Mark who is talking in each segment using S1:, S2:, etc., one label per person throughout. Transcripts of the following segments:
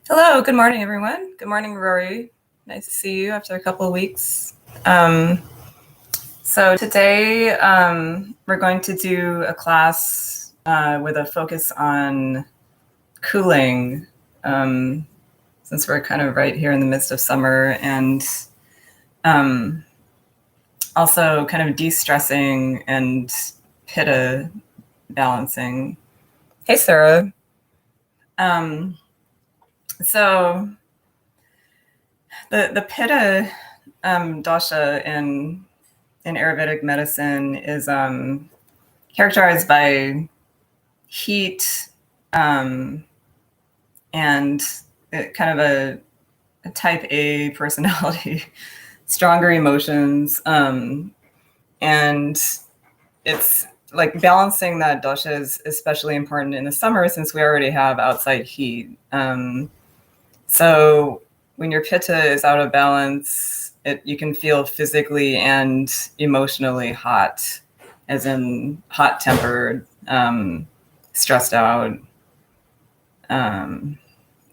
S1: Hello, good morning, everyone. Good morning, Rory. Nice to see you after a couple of weeks. So today we're going to do a class with a focus on cooling, since we're kind of right here in the midst of summer, and also kind of de-stressing and pitta balancing. Hey, Sarah. So the pitta dosha in Ayurvedic medicine is characterized by heat and kind of a type A personality, stronger emotions, and it's like balancing that dosha is especially important in the summer since we already have outside heat. So when your pitta is out of balance, you can feel physically and emotionally hot, as in hot-tempered, stressed out,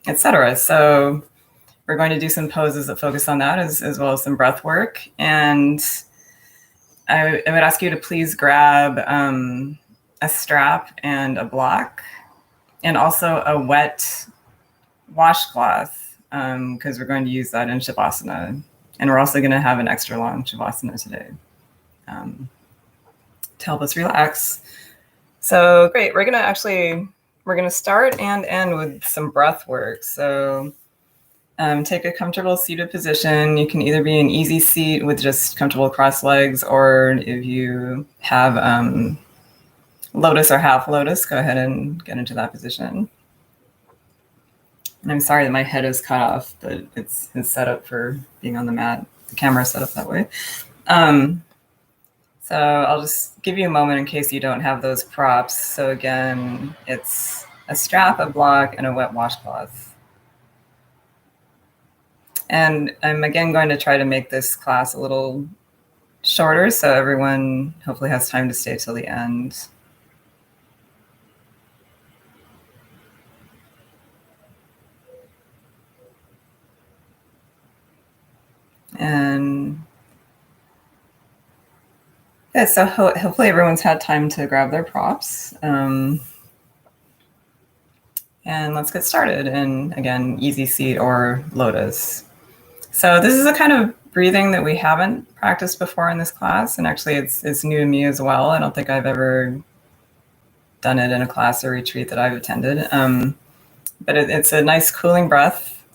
S1: etc. So we're going to do some poses that focus on that, as well as some breath work. And I would ask you to please grab a strap and a block, and also a wet washcloth, because we're going to use that in Shavasana. And we're also going to have an extra long Shavasana today to help us relax. So great, we're going to start and end with some breath work. So take a comfortable seated position. You can either be an easy seat with just comfortable crossed legs, or if you have lotus or half lotus, go ahead and get into that position. And I'm sorry that my head is cut off, but it's set up for being on the mat. The camera is set up that way. So I'll just give you a moment in case you don't have those props. So again, it's a strap, a block, and a wet washcloth. And I'm again going to try to make this class a little shorter so everyone hopefully has time to stay till the end. And yeah, so hopefully everyone's had time to grab their props. And let's get started. And again, easy seat or lotus. So this is a kind of breathing that we haven't practiced before in this class. And actually it's new to me as well. I don't think I've ever done it in a class or retreat that I've attended. But it's a nice cooling breath.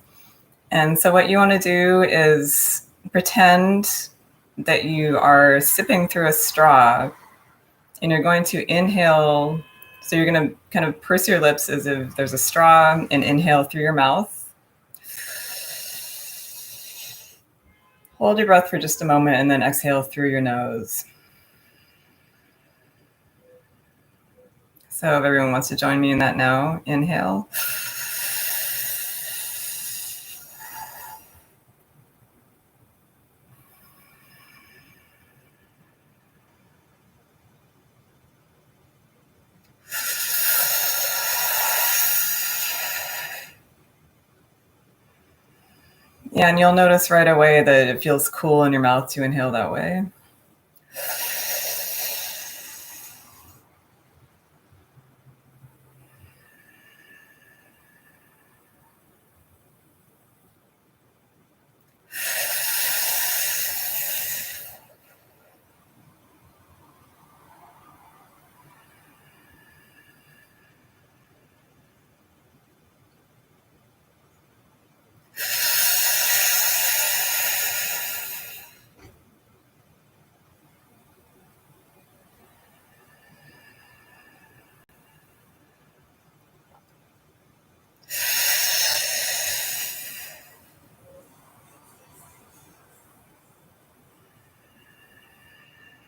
S1: And so what you want to do is pretend that you are sipping through a straw, and you're going to inhale. So you're going to kind of purse your lips as if there's a straw, and inhale through your mouth. Hold your breath for just a moment and then exhale through your nose. So if everyone wants to join me in that now, inhale. Yeah, and you'll notice right away that it feels cool in your mouth to inhale that way.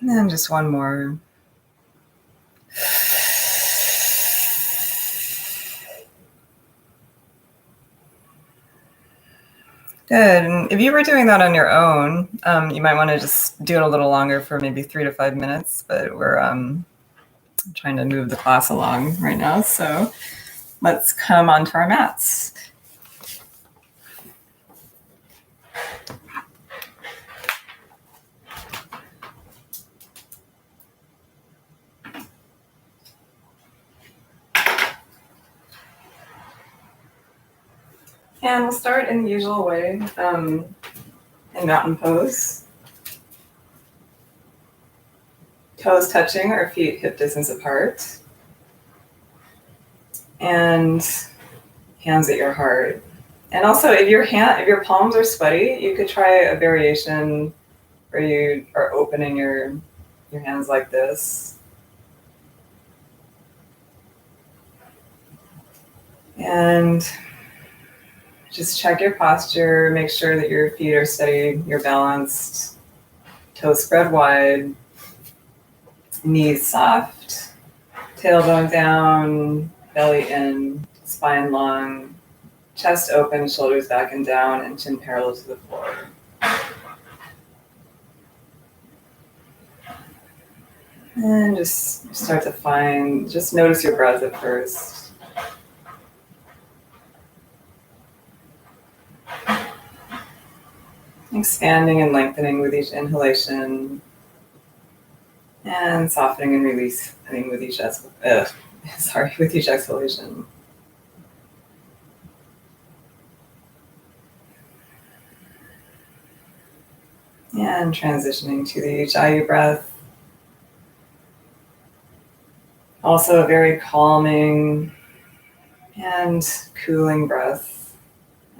S1: And just one more. Good. And if you were doing that on your own, you might want to just do it a little longer for maybe 3 to 5 minutes. But we're trying to move the class along right now. So let's come onto our mats. And we'll start in the usual way, in mountain pose. Toes touching or feet hip distance apart. And hands at your heart. And also, if your palms are sweaty, you could try a variation where you are opening your hands like this. And just check your posture, make sure that your feet are steady, you're balanced, toes spread wide, knees soft, tailbone down, belly in, spine long, chest open, shoulders back and down, and chin parallel to the floor. And just start to just notice your breath at first. Expanding and lengthening with each inhalation, and softening and releasing with each with each exhalation. And transitioning to the Ujjayi breath. Also a very calming and cooling breath.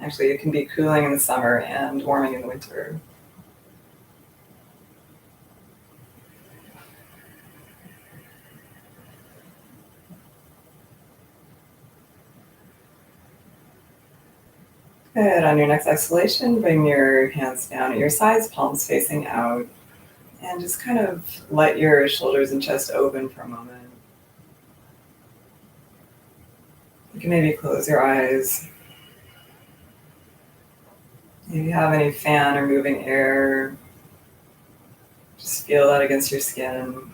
S1: Actually, it can be cooling in the summer and warming in the winter. Good. On your next exhalation, bring your hands down at your sides, palms facing out, and just kind of let your shoulders and chest open for a moment. You can maybe close your eyes. If you have any fan or moving air, just feel that against your skin.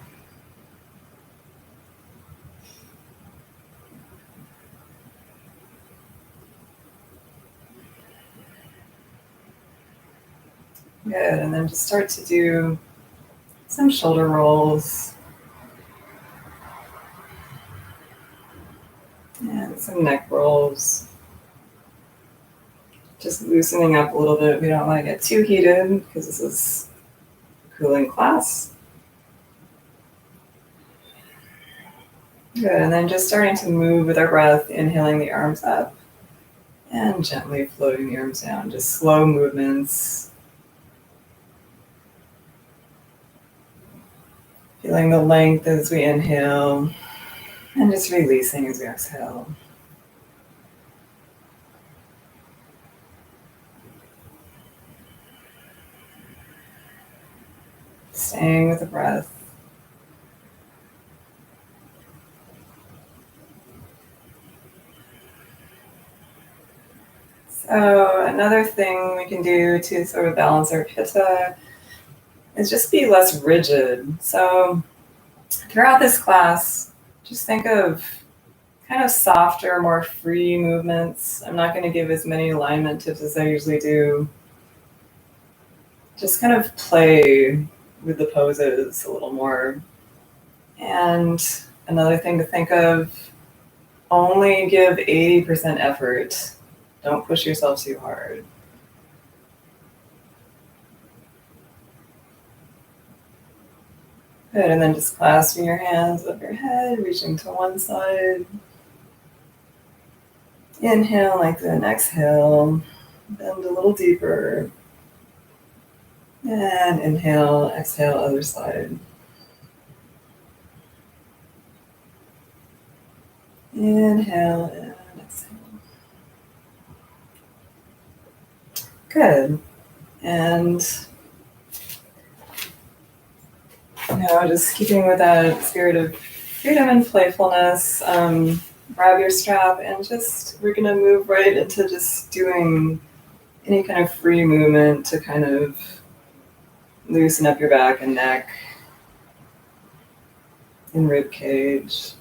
S1: Good, and then just start to do some shoulder rolls and some neck rolls. Just loosening up a little bit. We don't want to get too heated because this is a cooling class. Good, and then just starting to move with our breath, inhaling the arms up and gently floating the arms down. Just slow movements. Feeling the length as we inhale and just releasing as we exhale. Staying with the breath. So another thing we can do to sort of balance our pitta is just be less rigid. So throughout this class, just think of kind of softer, more free movements. I'm not going to give as many alignment tips as I usually do. Just kind of play with the poses a little more. And another thing to think of, only give 80% effort. Don't push yourself too hard. Good, and then just clasping your hands above your head, reaching to one side. Inhale, lengthen, exhale, bend a little deeper. And inhale, exhale, other side. Inhale and exhale. Good. And just keeping with that spirit of freedom and playfulness, grab your strap and we're going to move right into just doing any kind of free movement to kind of loosen up your back and neck and rib cage.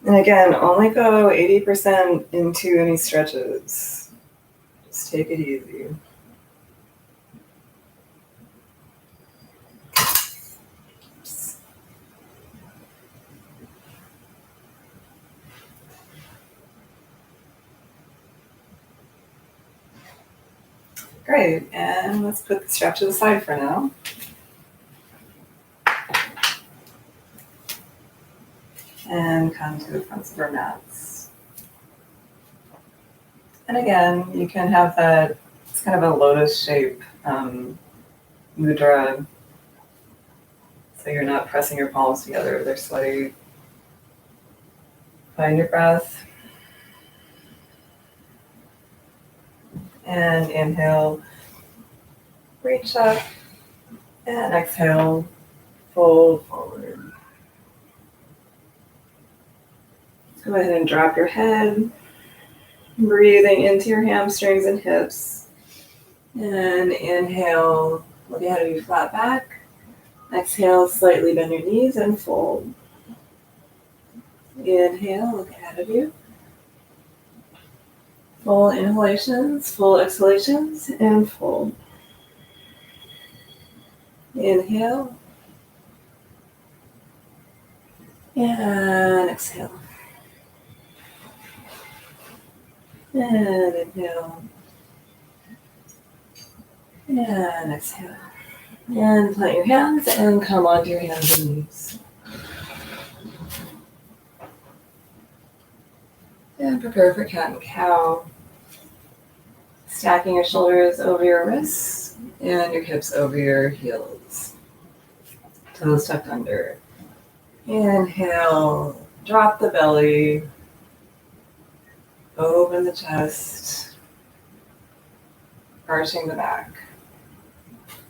S1: And again, only go 80% into any stretches. Just take it easy. right, and let's put the strap to the side for now. And come to the fronts of our mats. And again, you can have that, it's kind of a lotus shape mudra. So you're not pressing your palms together, they're sweaty. Find your breath. And inhale, reach up, and exhale, fold forward. Go ahead and drop your head, breathing into your hamstrings and hips. And inhale, look ahead of you, flat back. Exhale, slightly bend your knees and fold. Inhale, look ahead of you. Full inhalations, full exhalations, and fold. Inhale. And exhale. And inhale. And exhale. And plant your hands and come onto your hands and knees. And prepare for cat and cow. Stacking your shoulders over your wrists and your hips over your heels. Toes tucked under. Inhale, drop the belly. Open the chest. Arching the back.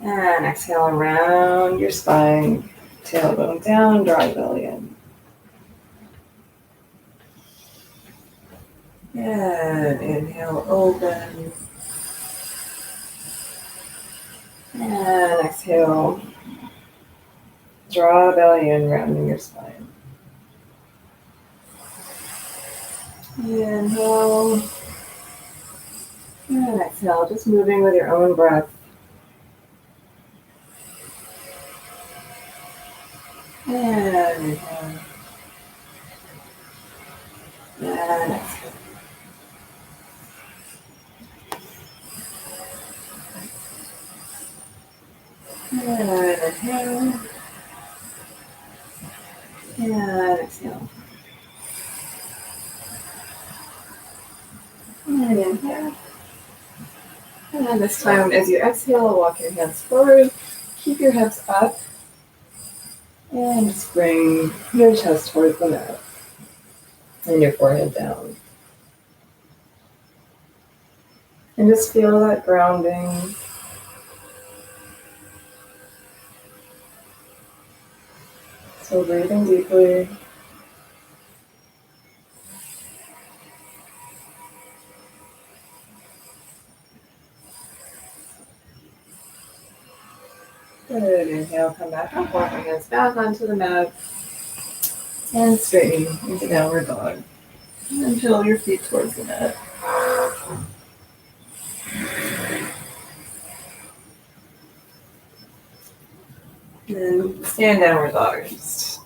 S1: And exhale, around your spine. Tailbone down, draw the belly in. And inhale, open. And exhale, draw the belly in, rounding your spine. Inhale. And exhale, just moving with your own breath. And inhale. And exhale. And inhale. And exhale. And inhale. And this time, as you exhale, walk your hands forward. Keep your hips up. And just bring your chest towards the mat. And your forehead down. And just feel that grounding. So breathing deeply. Good. Inhale, come back up, walk your hands back onto the mat. And straighten into downward dog. And pull your feet towards the mat. And stand downward dog. Just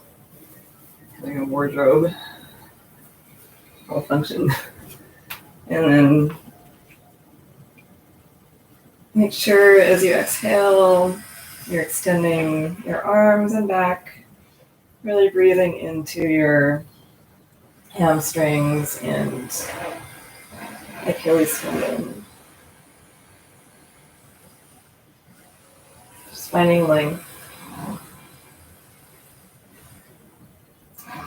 S1: having a wardrobe malfunction. And then make sure as you exhale, you're extending your arms and back, really breathing into your hamstrings and Achilles tendon. Just finding length.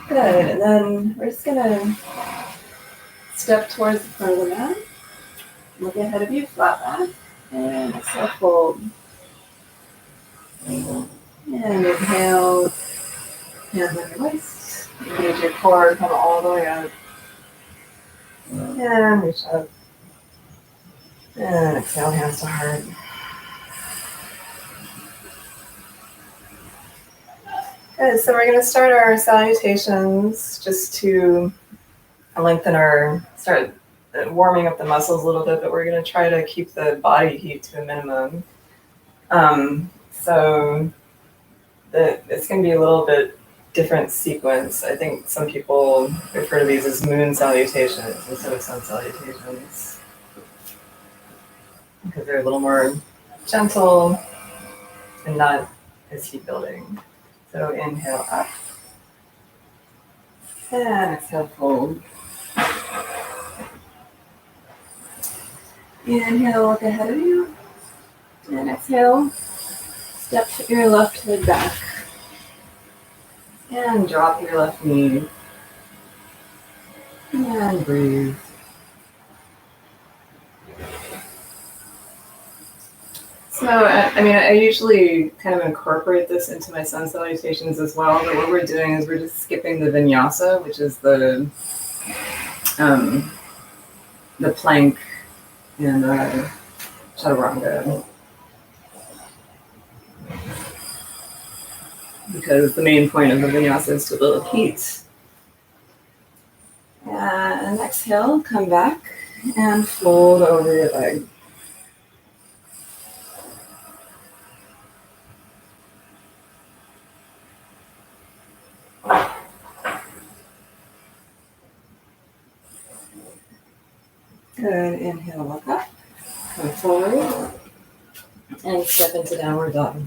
S1: Good, and then we're just gonna step towards the front of the mat. Look ahead of you, flat back, and exhale, fold. And inhale, hands on your waist. Engage your core, come all the way up. And reach up. And exhale, hands to heart. Good, so we're going to start our salutations just to start warming up the muscles a little bit, but we're going to try to keep the body heat to a minimum. So it's going to be a little bit different sequence. I think some people refer to these as moon salutations instead of sun salutations. because they're a little more gentle and not as heat building. So inhale up and exhale, fold. Inhale, look ahead of you, and exhale, step your left leg back, and drop your left knee, and breathe. So, I usually kind of incorporate this into my sun salutations as well, but what we're doing is we're just skipping the vinyasa, which is the plank and chaturanga, because the main point of the vinyasa is to build heat. And exhale, come back and fold over your leg. Good. Inhale, look up, come forward, and step into downward dog.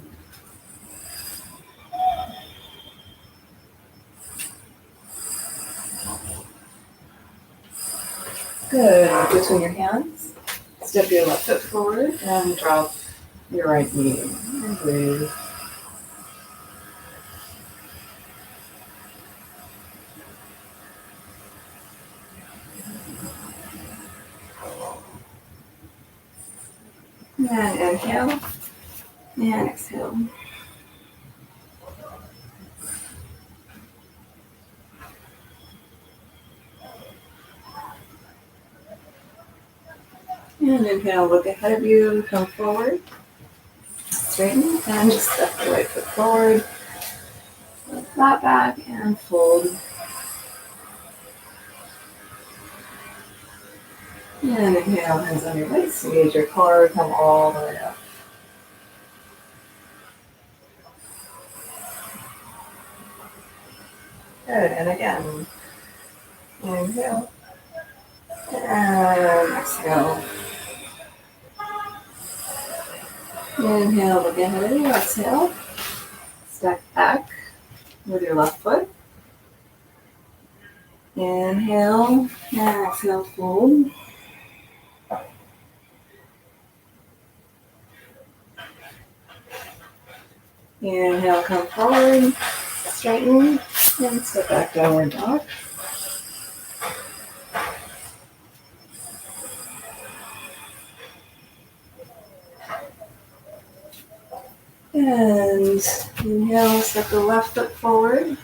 S1: Good. Between your hands, step your left foot forward and drop your right knee. And breathe. And inhale and exhale. And inhale, look ahead of you, come forward, straighten, and just step the right foot forward, flat back, and fold. And inhale, hands on your waist, engage your core, come all the way up. Good, and again, inhale, and exhale. Inhale, look ahead of you, exhale, step back with your left foot. Inhale, and exhale, fold. Inhale, come forward, straighten, and step back, downward dog. And inhale, step the left foot forward,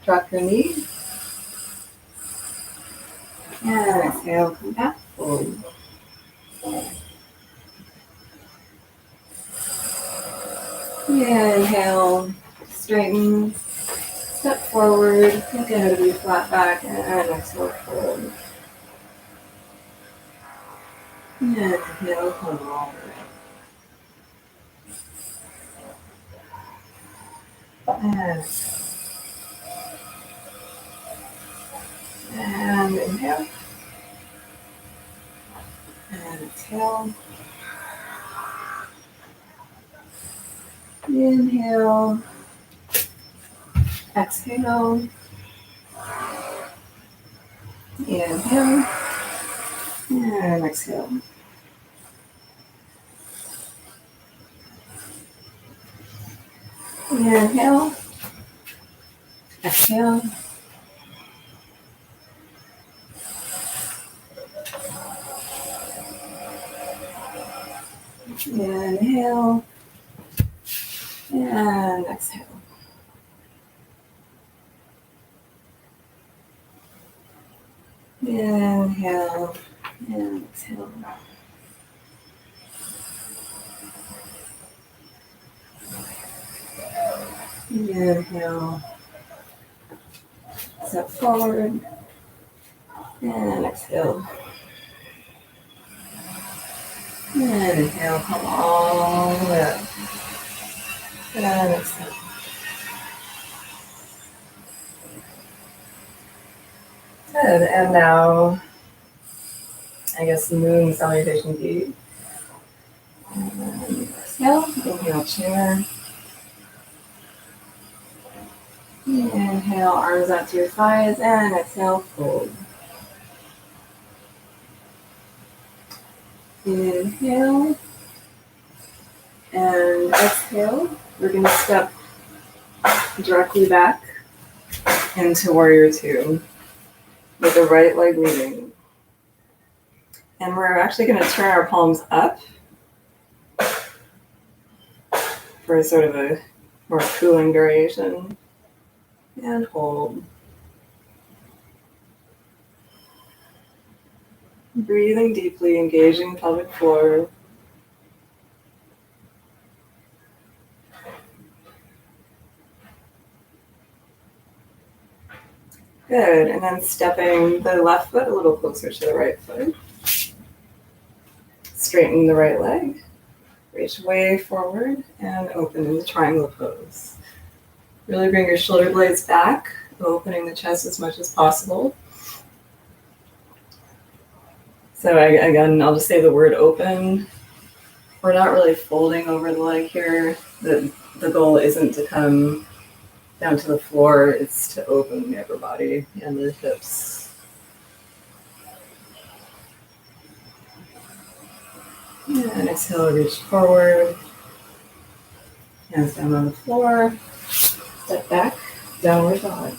S1: drop your knee. And exhale, come back, fold. Inhale, straighten, step forward, look ahead of you, flat back, and exhale, fold. And inhale, come all the way up. And inhale. And exhale. Inhale. Exhale. Inhale. And exhale. Inhale. Exhale. Inhale. And exhale. Inhale and exhale. Inhale, step forward, and exhale. And inhale, come all the way up. And exhale. Good, and now, I guess the moon salutation beat. And exhale, inhale, chair. Inhale, arms out to your thighs, and exhale, fold. Inhale, and exhale. We're going to step directly back into warrior two with the right leg leading. And we're actually going to turn our palms up for sort of a more cooling variation. And hold. Breathing deeply, engaging the pelvic floor. Good, and then stepping the left foot a little closer to the right foot. Straighten the right leg. Reach way forward and open into triangle pose. Really bring your shoulder blades back, opening the chest as much as possible. So again, I'll just say the word open. We're not really folding over the leg here. The goal isn't to come down to the floor, it's to open the upper body and the hips. And exhale, reach forward. Hands down on the floor. Step back, downward dog.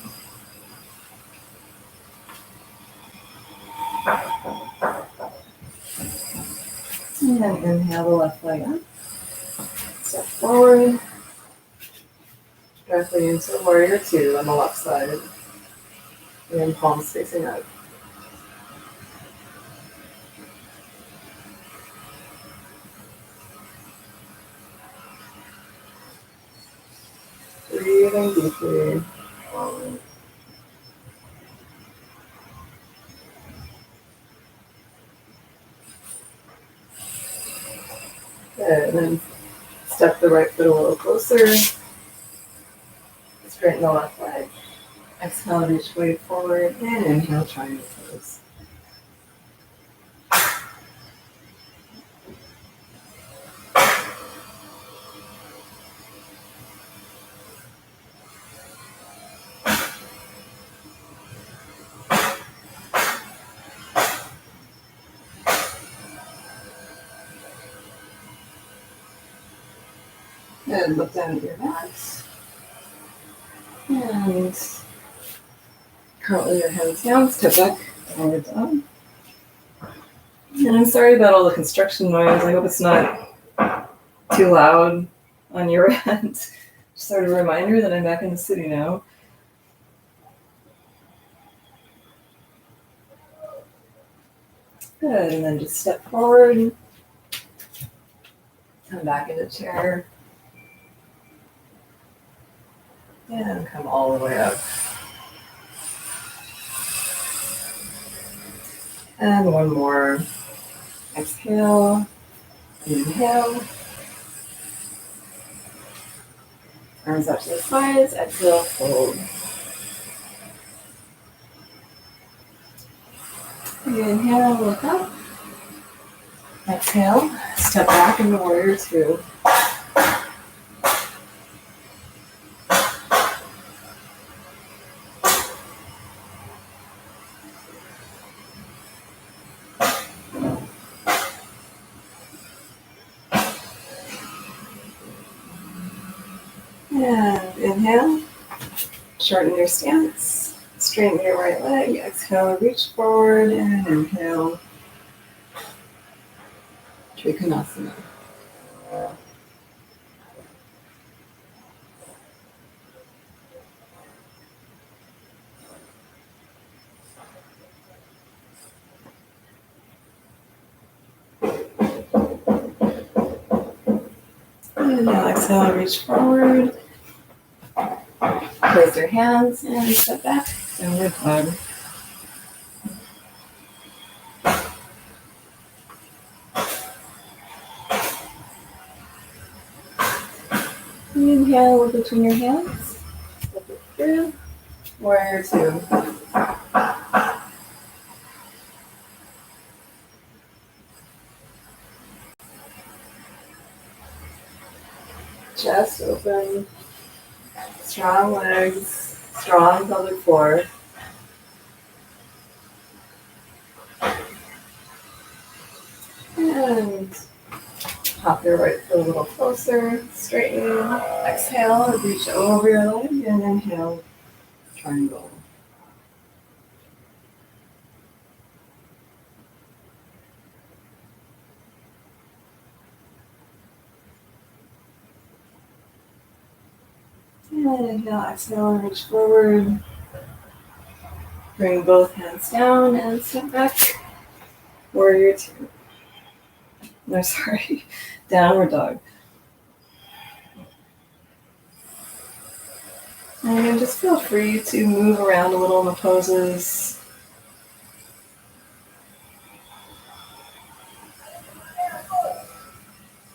S1: And then inhale the left leg up. Step forward. Directly into warrior two on the left side. And palms facing up. Breathing deeply. Good, and then step the right foot a little closer. Straighten the left leg. Exhale, reach way forward, and inhale, triangle pose. Good, look down at your mat. And currently your hands down, step back, downward dog. And I'm sorry about all the construction noise. I hope it's not too loud on your end. Just sort of a reminder that I'm back in the city now. Good, and then just step forward. Come back into chair. And come all the way up. And one more. Exhale. Inhale. Arms up to the sides. Exhale, fold. Inhale, look up. Exhale, step back into warrior two. And inhale, shorten your stance, straighten your right leg, exhale, reach forward, and inhale, Trikonasana. And now exhale, reach forward. Place your hands and step back, downward dog. Inhale, look between your hands. Step it through. Warrior two. Chest open, strong legs, strong pelvic floor. And pop your right foot a little closer, straighten, exhale, reach over your leg, and inhale, triangle. And inhale, exhale, and reach forward. Bring both hands down and step back. Warrior two. No, sorry. Downward dog. And again, just feel free to move around a little in the poses.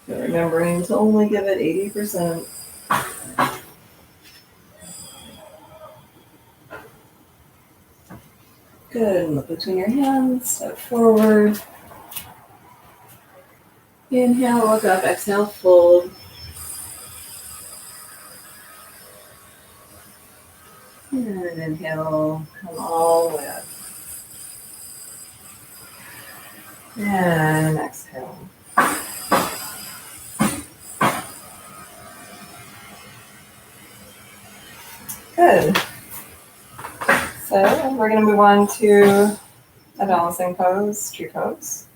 S1: But remembering to only give it 80%. Good. Look between your hands. Step forward. Inhale, look up. Exhale, fold. And inhale, come all the way up. And exhale. Good. So we're going to move on to a balancing pose, tree pose.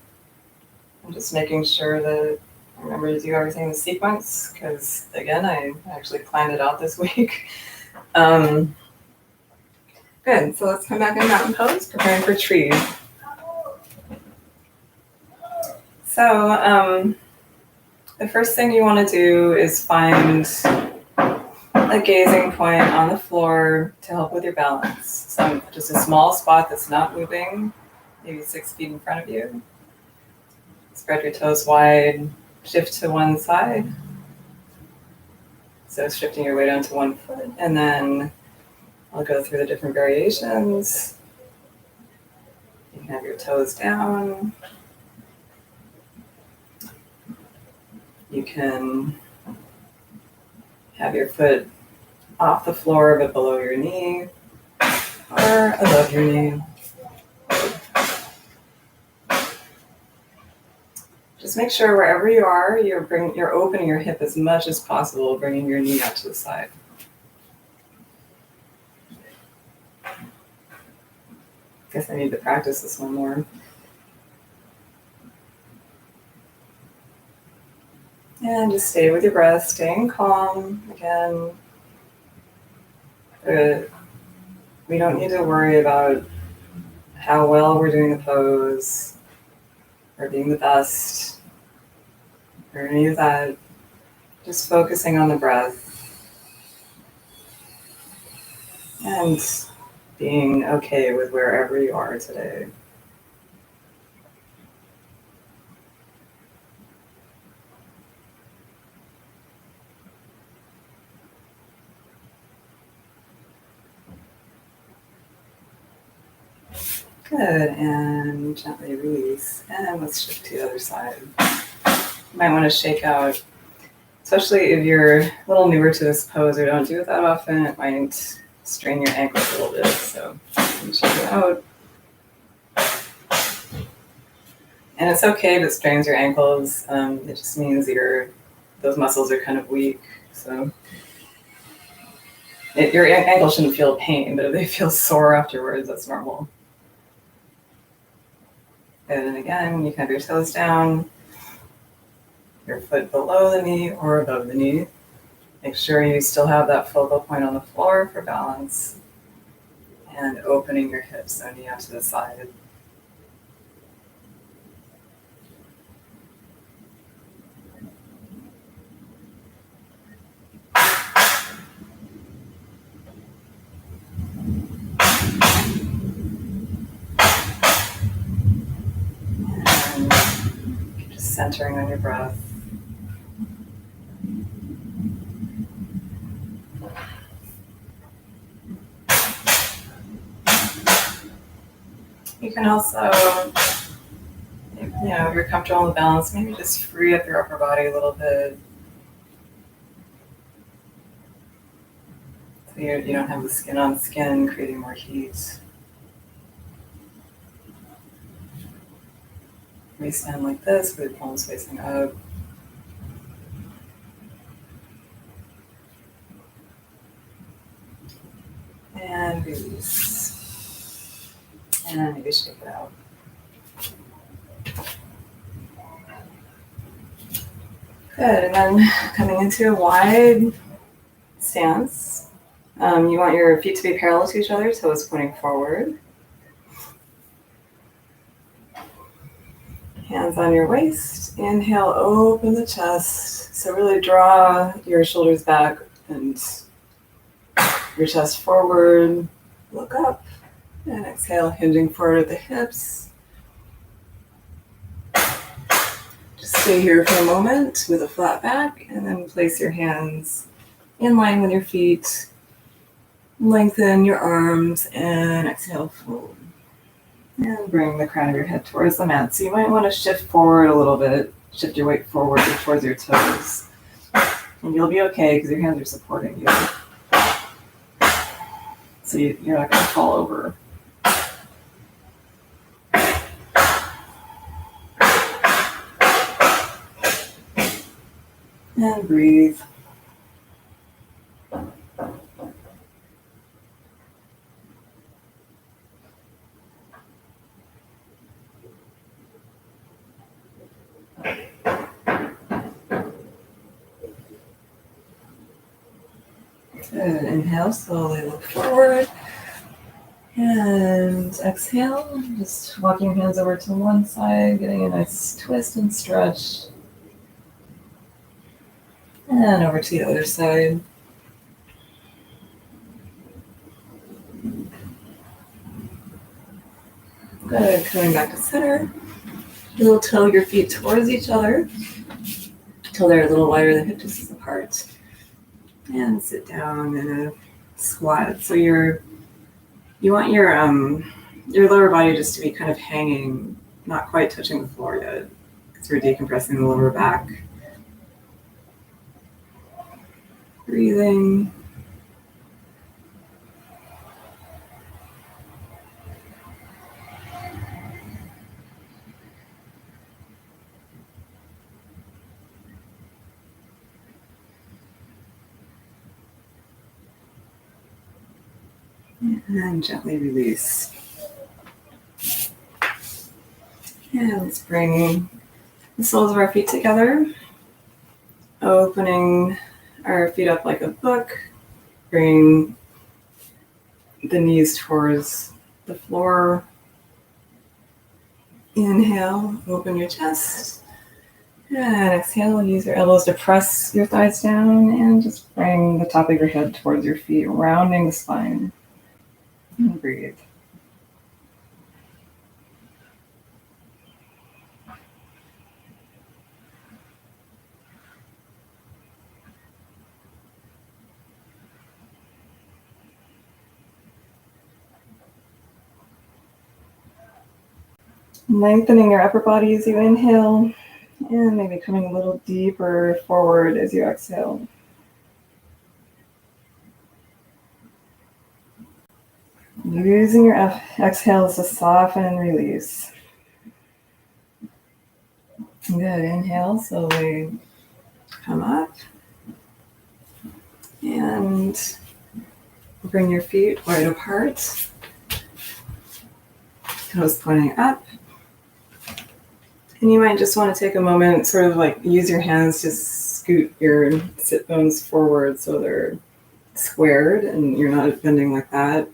S1: I'm just making sure that I remember to do everything in sequence because, again, I actually planned it out this week. Good. So let's come back in mountain pose, preparing for tree. So the first thing you want to do is find a gazing point on the floor to help with your balance. So just a small spot that's not moving, maybe 6 feet in front of you. Spread your toes wide, shift to one side. So shifting your weight onto one foot, and then I'll go through the different variations. You can have your toes down. You can have your foot off the floor but below your knee or above your knee. Just make sure wherever you are, you're opening your hip as much as possible, bringing your knee out to the side. Guess I need to practice this one more. And just stay with your breath, staying calm. Again, we don't need to worry about how well we're doing the pose or being the best or any of that. Just focusing on the breath and being okay with wherever you are today. Good, and gently release. And let's shift to the other side. You might want to shake out, especially if you're a little newer to this pose or don't do it that often, it might strain your ankles a little bit. So you shake it out. And it's okay if it strains your ankles. It just means those muscles are kind of weak. So your ankle shouldn't feel pain, but if they feel sore afterwards, that's normal. And then again, you can have your toes down, your foot below the knee or above the knee. Make sure you still have that focal point on the floor for balance. And opening your hips, so knee out to the side. And just centering on your breath. You can also, if you're comfortable in the balance, maybe just free up your upper body a little bit. So you don't have the skin on skin, creating more heat. We stand like this with your palms facing up. And release. And maybe shake it out. Good, and then coming into a wide stance. You want your feet to be parallel to each other, toes pointing forward. Hands on your waist. Inhale, open the chest. So really draw your shoulders back and your chest forward. Look up. And exhale, hinging forward at the hips. Just stay here for a moment with a flat back, and then place your hands in line with your feet. Lengthen your arms and exhale, fold. And bring the crown of your head towards the mat. So you might want to shift forward a little bit. Shift your weight forward towards your toes. And you'll be okay because your hands are supporting you. So you're not going to fall over. And breathe. Good. Inhale, slowly look forward. And exhale, just walking your hands over to one side, getting a nice twist and stretch. And over to the other side. Good. Coming back to center. You'll toe your feet towards each other until they're a little wider than hip distance apart. And sit down in a squat. So you want your lower body just to be kind of hanging, not quite touching the floor yet, because we're decompressing the lower back. Breathing. And gently release. And let's bring the soles of our feet together, opening our feet up like a book. Bring the knees towards the floor. Inhale, open your chest. And exhale, use your elbows to press your thighs down and just bring the top of your head towards your feet, rounding the spine. And breathe. Lengthening your upper body as you inhale, and maybe coming a little deeper forward as you exhale. Using your exhales to soften and release. Good. Inhale, slowly come up. And bring your feet wide apart. Toes pointing up. And you might just want to take a moment, sort of like use your hands to scoot your sit bones forward so they're squared and you're not bending like that.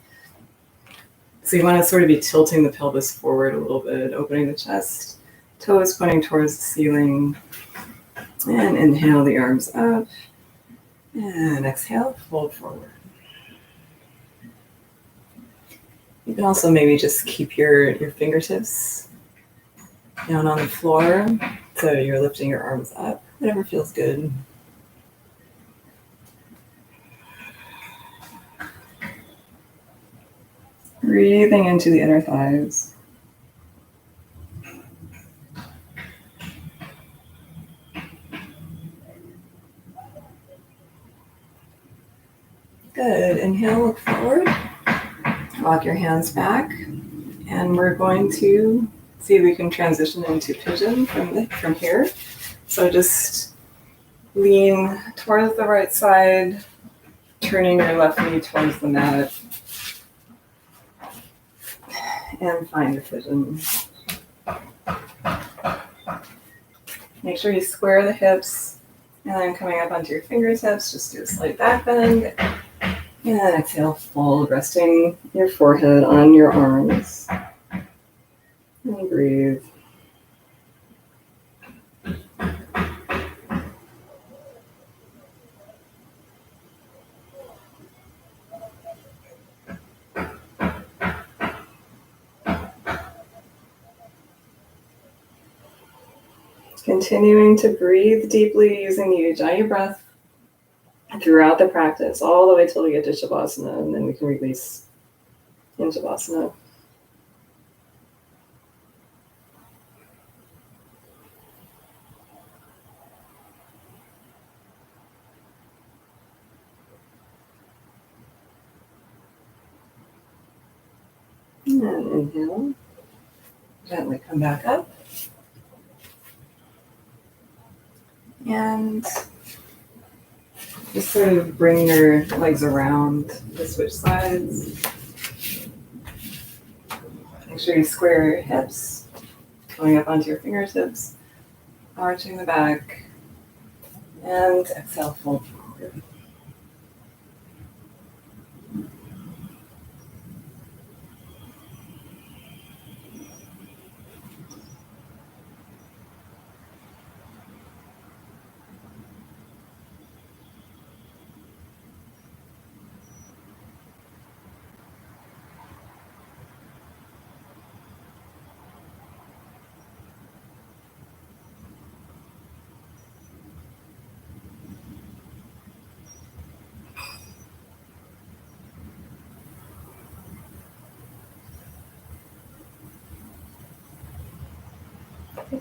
S1: So you want to sort of be tilting the pelvis forward a little bit, opening the chest, toes pointing towards the ceiling. And inhale the arms up. And exhale, fold forward. You can also maybe just keep your fingertips down on the floor, so you're lifting your arms up, whatever feels good. Breathing into the inner thighs. Good. Inhale, look forward. Walk your hands back. And we're going to see if we can transition into pigeon from here. So just lean towards the right side, turning your left knee towards the mat, and find a pigeon. Make sure you square the hips, and then coming up onto your fingertips, just do a slight back bend. And then exhale, fold, resting your forehead on your arms. And breathe. Continuing to breathe deeply using the Ujjayi breath throughout the practice, all the way till we get to Shavasana, and then we can release in Shavasana. And inhale. Gently come back up. And just sort of bring your legs around to switch sides. Make sure you square your hips, coming up onto your fingertips, arching the back, and exhale, fold forward.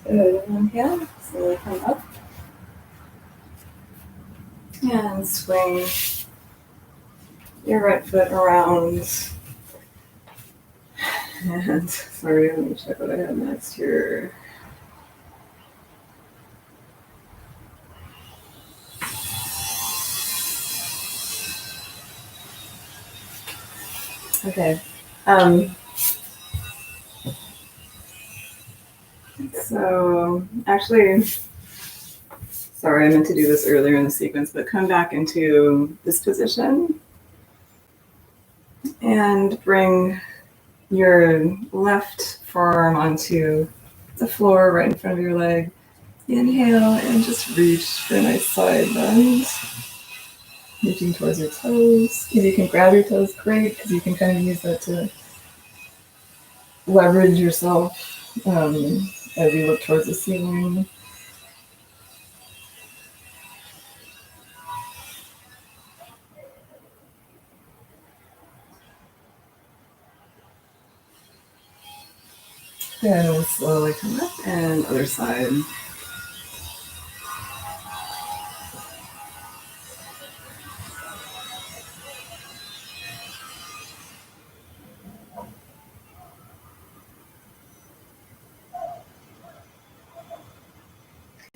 S1: Good. Inhale, slowly come up. And swing your right foot around. And sorry, let me check what I have next here. Okay. So actually, sorry, I meant to do this earlier in the sequence, but come back into this position and bring your left forearm onto the floor right in front of your leg. Inhale and just reach for a nice side bend. Reaching towards your toes. If you can grab your toes, great, because you can kind of use that to leverage yourself as you look towards the ceiling. Then we'll slowly come up and other side.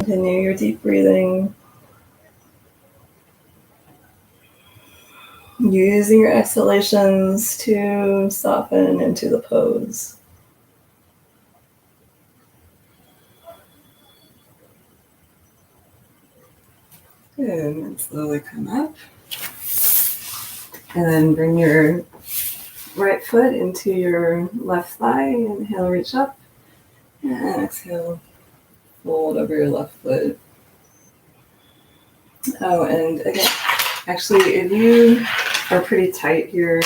S1: Continue your deep breathing. Using your exhalations to soften into the pose. Good, and slowly come up. And then bring your right foot into your left thigh. Inhale, reach up. And exhale, fold over your left foot. Oh, and again, actually, if you are pretty tight here,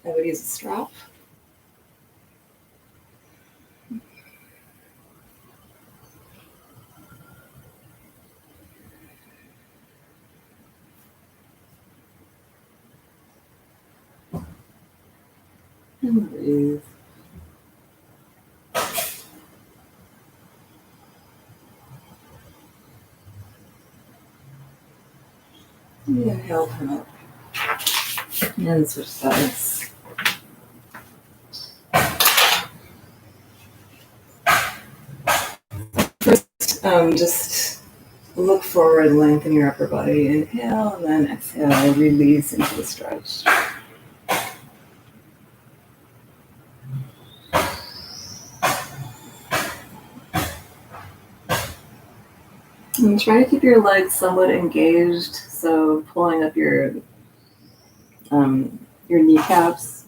S1: I would use a strap. And breathe. Inhale, come up. And switch sides. First, just look forward, lengthen your upper body. Inhale, and then exhale, release into the stretch. And try to keep your legs somewhat engaged, so pulling up your kneecaps.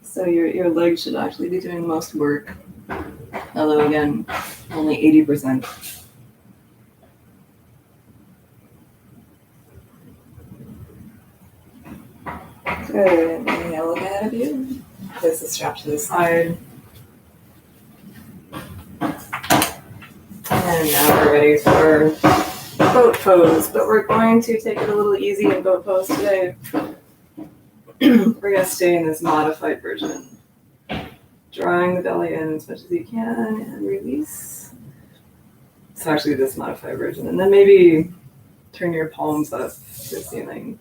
S1: So your legs should actually be doing most work, although again, only 80%. Good. Inhale, look ahead of you. Place the strap to the side. And now we're ready for boat pose, but we're going to take it a little easy in boat pose today. We're going to stay in this modified version. Drawing the belly in as much as you can and release. So actually this modified version. And then maybe turn your palms up to the ceiling.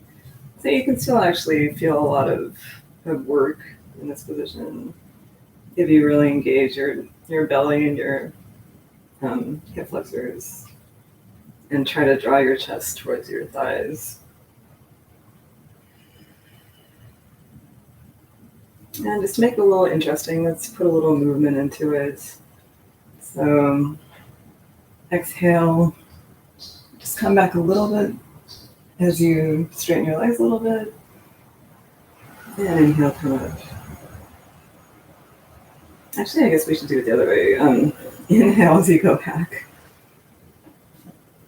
S1: So you can still actually feel a lot of work in this position if you really engage your belly and your hip flexors and try to draw your chest towards your thighs. And just to make it a little interesting, let's put a little movement into it. So exhale, just come back a little bit as you straighten your legs a little bit. And inhale, come up. Actually, I guess we should do it the other way. Inhale as you go back.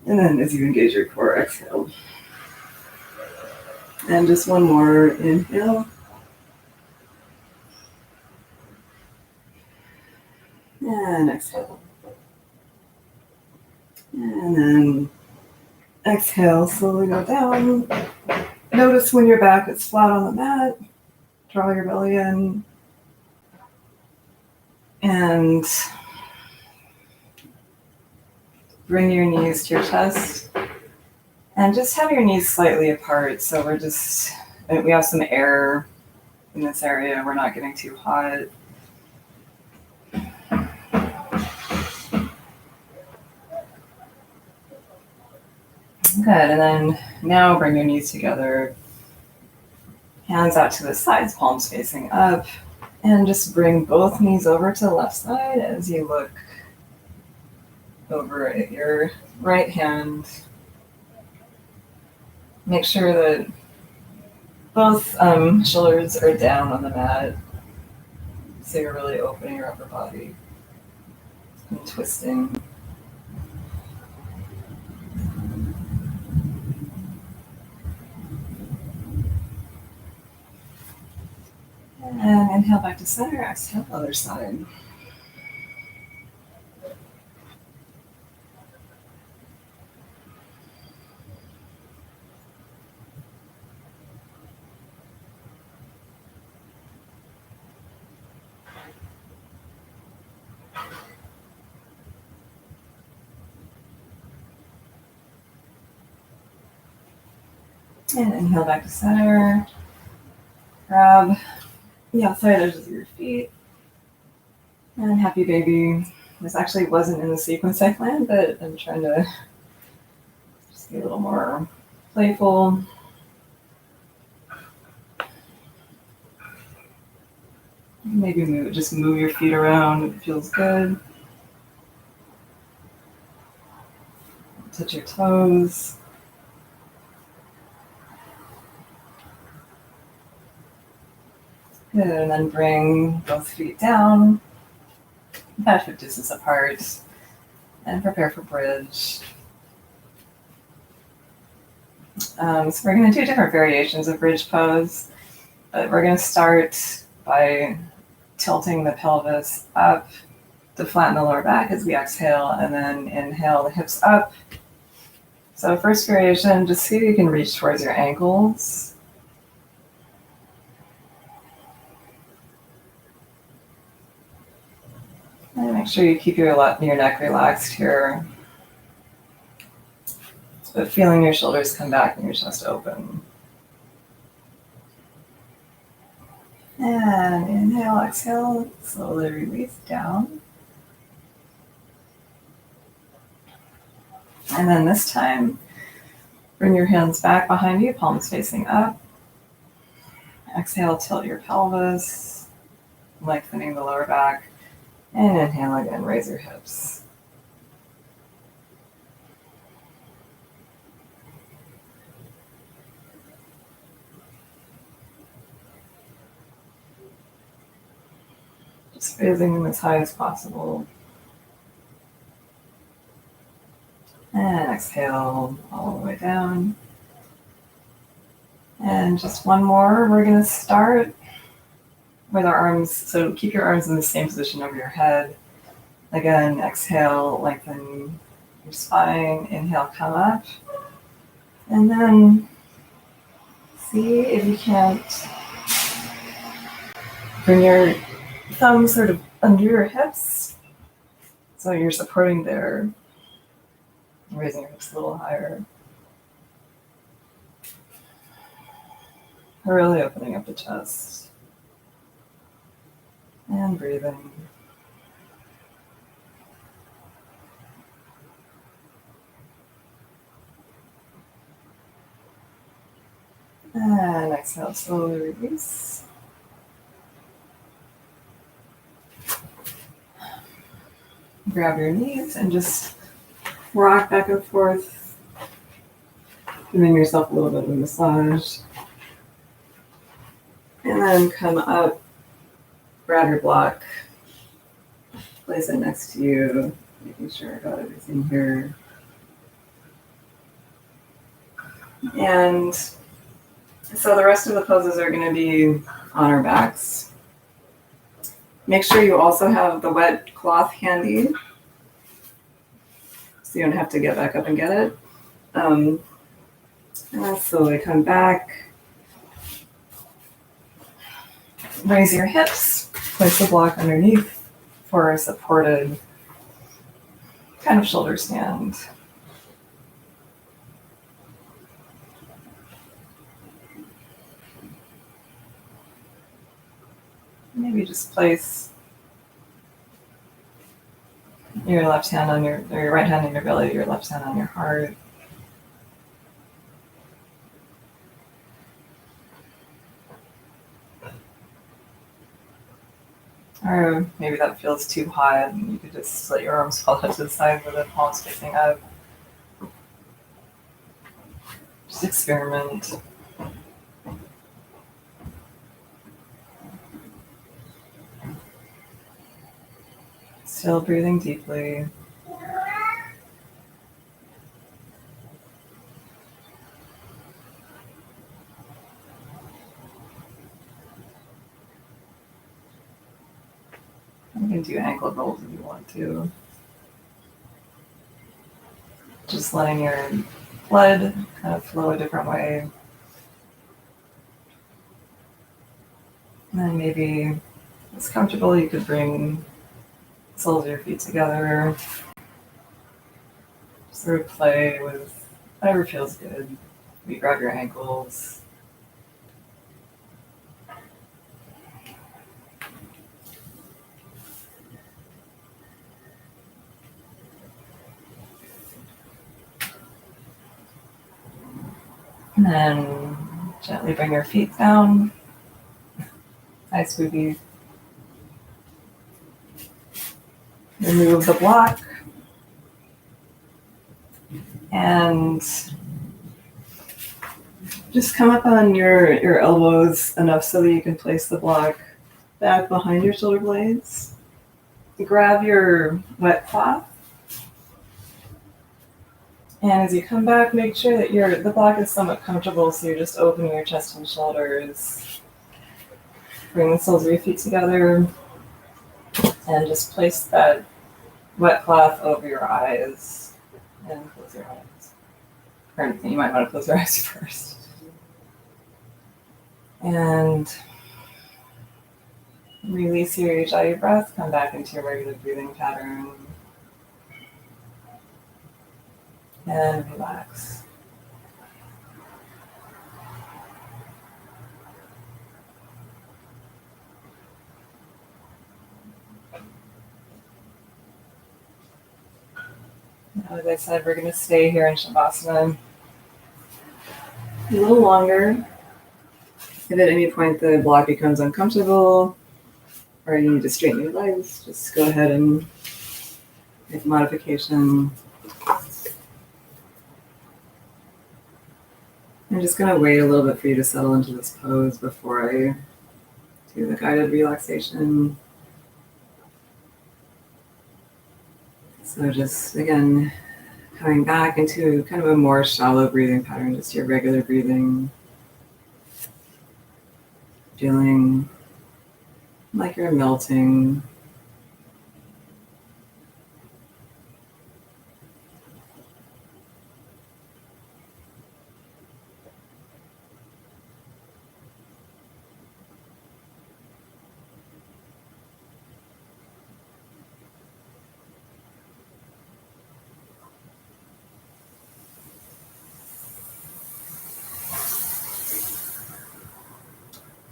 S1: And then as you engage your core, exhale. And just one more inhale. And exhale. And then exhale, slowly go down. Notice when your back is flat on the mat. Draw your belly in. And bring your knees to your chest. And just have your knees slightly apart. So we have some air in this area. We're not getting too hot. Good, and then now bring your knees together. Hands out to the sides, palms facing up. And just bring both knees over to the left side as you look over at your right hand. Make sure that both shoulders are down on the mat. So you're really opening your upper body and twisting. And inhale back to center, exhale other side. And inhale back to center. Grab the outside edges of your feet. And happy baby. This actually wasn't in the sequence I planned, but I'm trying to just be a little more playful. Maybe move your feet around if it feels good. Touch your toes. Good, and then bring both feet down, about hip distance apart, and prepare for bridge. So we're going to do different variations of bridge pose, but we're going to start by tilting the pelvis up to flatten the lower back as we exhale, and then inhale the hips up. So first variation, just see if you can reach towards your ankles. And make sure you keep your neck relaxed here. But feeling your shoulders come back and your chest open. And inhale, exhale, slowly release down. And then this time, bring your hands back behind you, palms facing up. Exhale, tilt your pelvis, lengthening the lower back. And inhale again, raise your hips. Just raising them as high as possible. And exhale all the way down. And just one more. We're going to start with our arms. So keep your arms in the same position over your head. Again, exhale, lengthen your spine. Inhale, come up. And then see if you can't bring your thumbs sort of under your hips. So you're supporting there. Raising your hips a little higher. Really opening up the chest. And breathing. And exhale, slowly release. Grab your knees and just rock back and forth, giving yourself a little bit of a massage. And then come up, grab your block, place it next to you, making sure I got everything here. And so the rest of the poses are going to be on our backs. Make sure you also have the wet cloth handy, so you don't have to get back up and get it. And then slowly come back. Raise your hips, place the block underneath for a supported kind of shoulder stand. Maybe just place your left hand on your right hand on your belly, your left hand on your heart. Or maybe that feels too hot and you could just let your arms fall out to the side with the palms facing up. Just experiment. Still breathing deeply. You can do ankle rolls if you want to. Just letting your blood kind of flow a different way. And then maybe if it's comfortable, you could bring the soles of your feet together. Sort of play with whatever feels good. Maybe grab your ankles. And then gently bring your feet down. Nice booty. Remove the block. And just come up on your elbows enough so that you can place the block back behind your shoulder blades. Grab your wet cloth. And as you come back, make sure that the block is somewhat comfortable, so you're just opening your chest and shoulders. Bring the soles of your feet together and just place that wet cloth over your eyes and close your eyes. Or you might want to close your eyes first. And release your ujjayi breath, come back into your regular breathing pattern. And relax. Now, as I said, we're going to stay here in Shavasana a little longer. If at any point the block becomes uncomfortable or you need to straighten your legs, just go ahead and make a modification. I'm just going to wait a little bit for you to settle into this pose before I do the guided relaxation. So just, again, coming back into kind of a more shallow breathing pattern, just your regular breathing. Feeling like you're melting.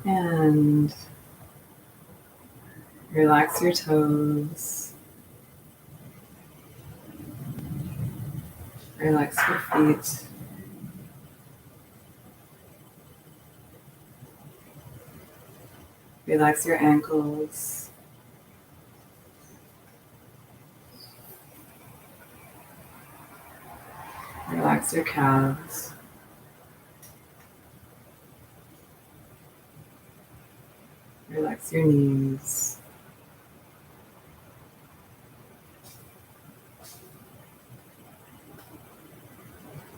S1: And relax your toes. Relax your feet. Relax your ankles. Relax your calves. Relax your knees.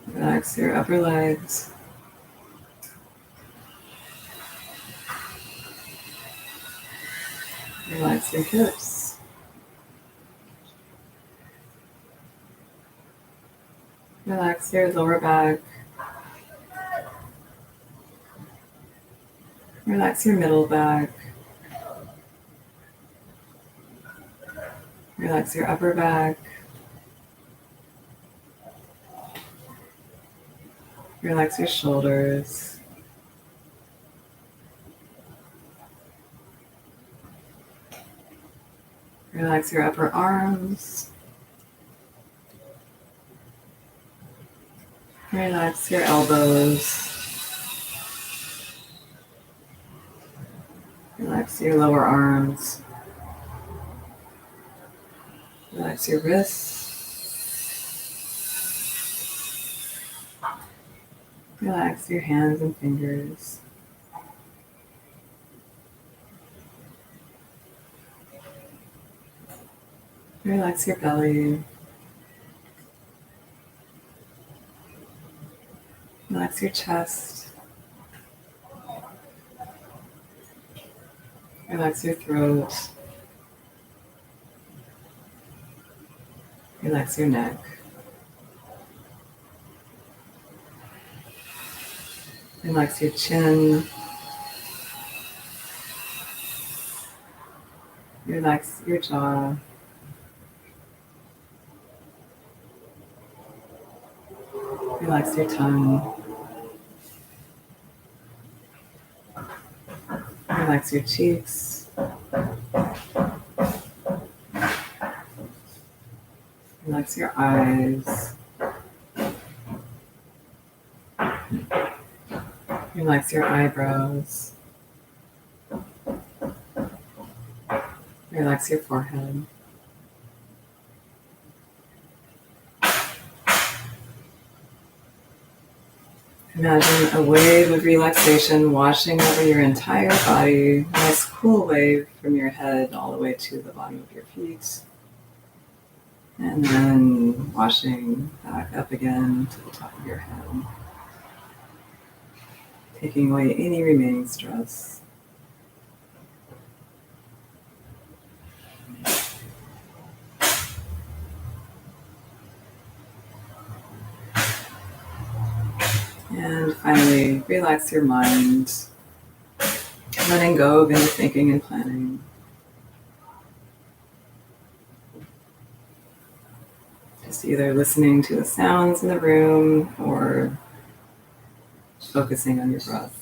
S1: Relax your upper legs. Relax your hips. Relax your lower back. Relax your middle back. Relax your upper back. Relax your shoulders. Relax your upper arms. Relax your elbows. Relax your lower arms. Relax your wrists. Relax your hands and fingers. Relax your belly. Relax your chest. Relax your throat. Relax your neck. Relax your chin. Relax your jaw. Relax your tongue. Relax your cheeks. Relax your eyes. Relax your eyebrows. Relax your forehead. Imagine a wave of relaxation washing over your entire body, a nice cool wave from your head all the way to the bottom of your feet. And then washing back up again to the top of your head, taking away any remaining stress. And finally, relax your mind, letting go of any thinking and planning. Just either listening to the sounds in the room or focusing on your breath.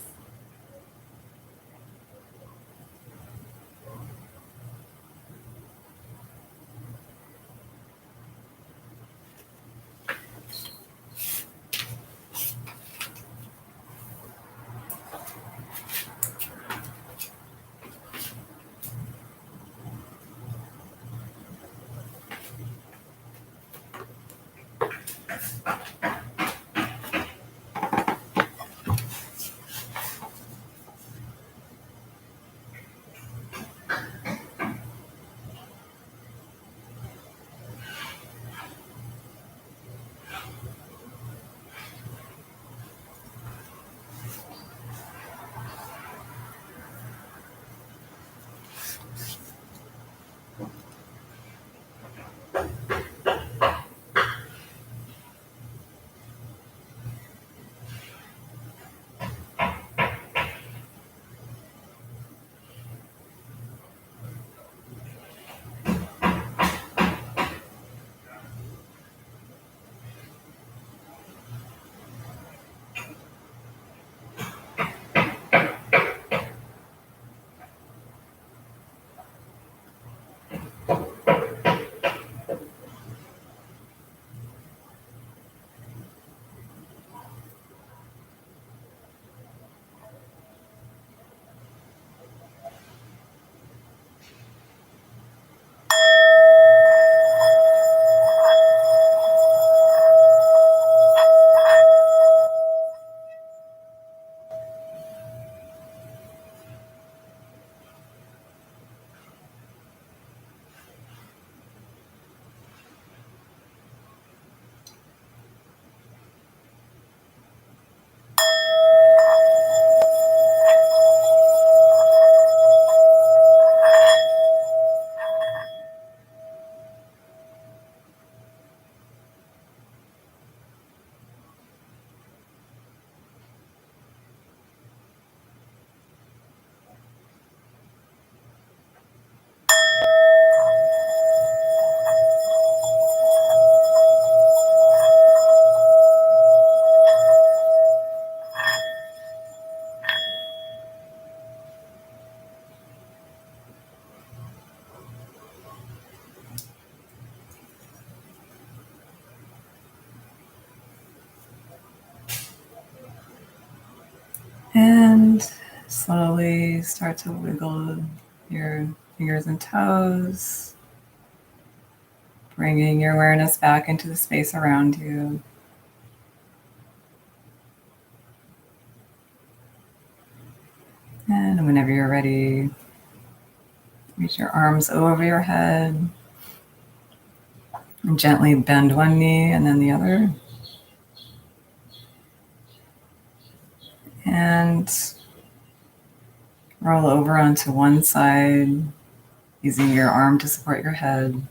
S1: And slowly start to wiggle your fingers and toes, bringing your awareness back into the space around you. And whenever you're ready, reach your arms over your head and gently bend one knee and then the other. And roll over onto one side, using your arm to support your head.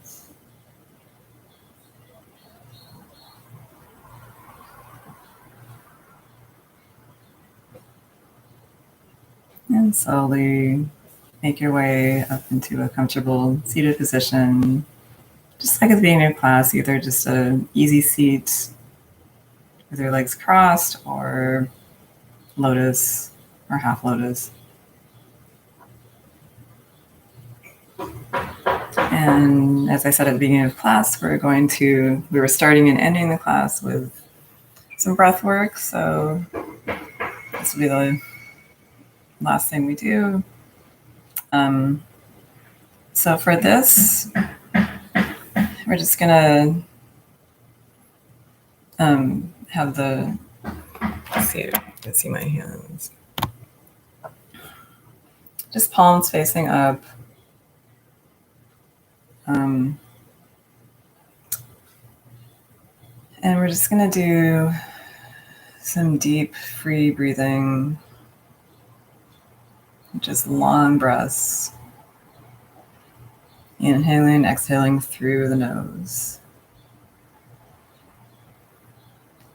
S1: And slowly make your way up into a comfortable seated position, just like at the beginning of class, either just an easy seat with your legs crossed or lotus or half lotus. And as I said at the beginning of class, we were starting and ending the class with some breath work. So this will be the last thing we do. So for this, we're just gonna have let's see my hands. Just palms facing up. And we're just gonna do some deep, free breathing, just long breaths. Inhaling, exhaling through the nose.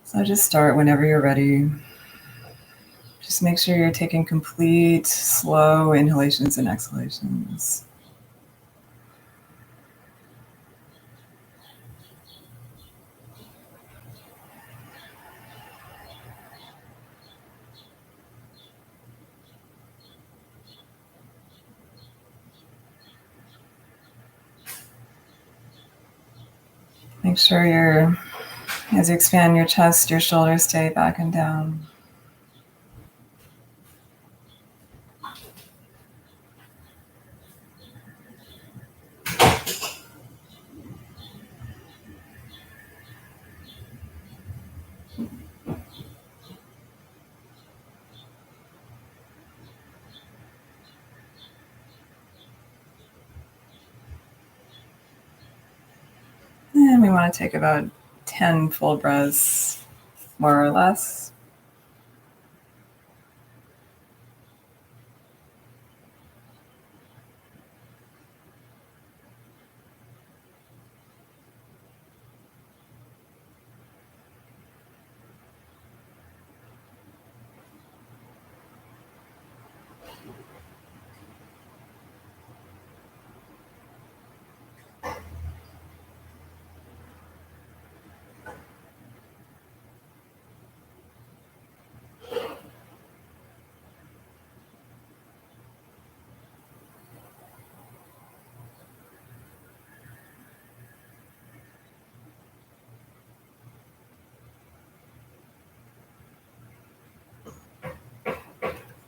S1: So just start whenever you're ready. Just make sure you're taking complete, slow inhalations and exhalations. Make sure as you expand your chest, your shoulders stay back and down. And we want to take about 10 full breaths, more or less.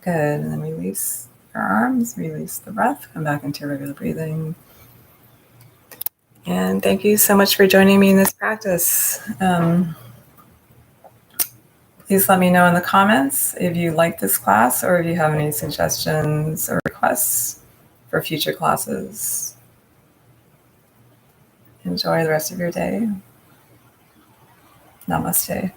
S1: Good, and then release your arms, release the breath, come back into regular breathing. And thank you so much for joining me in this practice. Please let me know in the comments if you like this class or if you have any suggestions or requests for future classes. Enjoy the rest of your day. Namaste.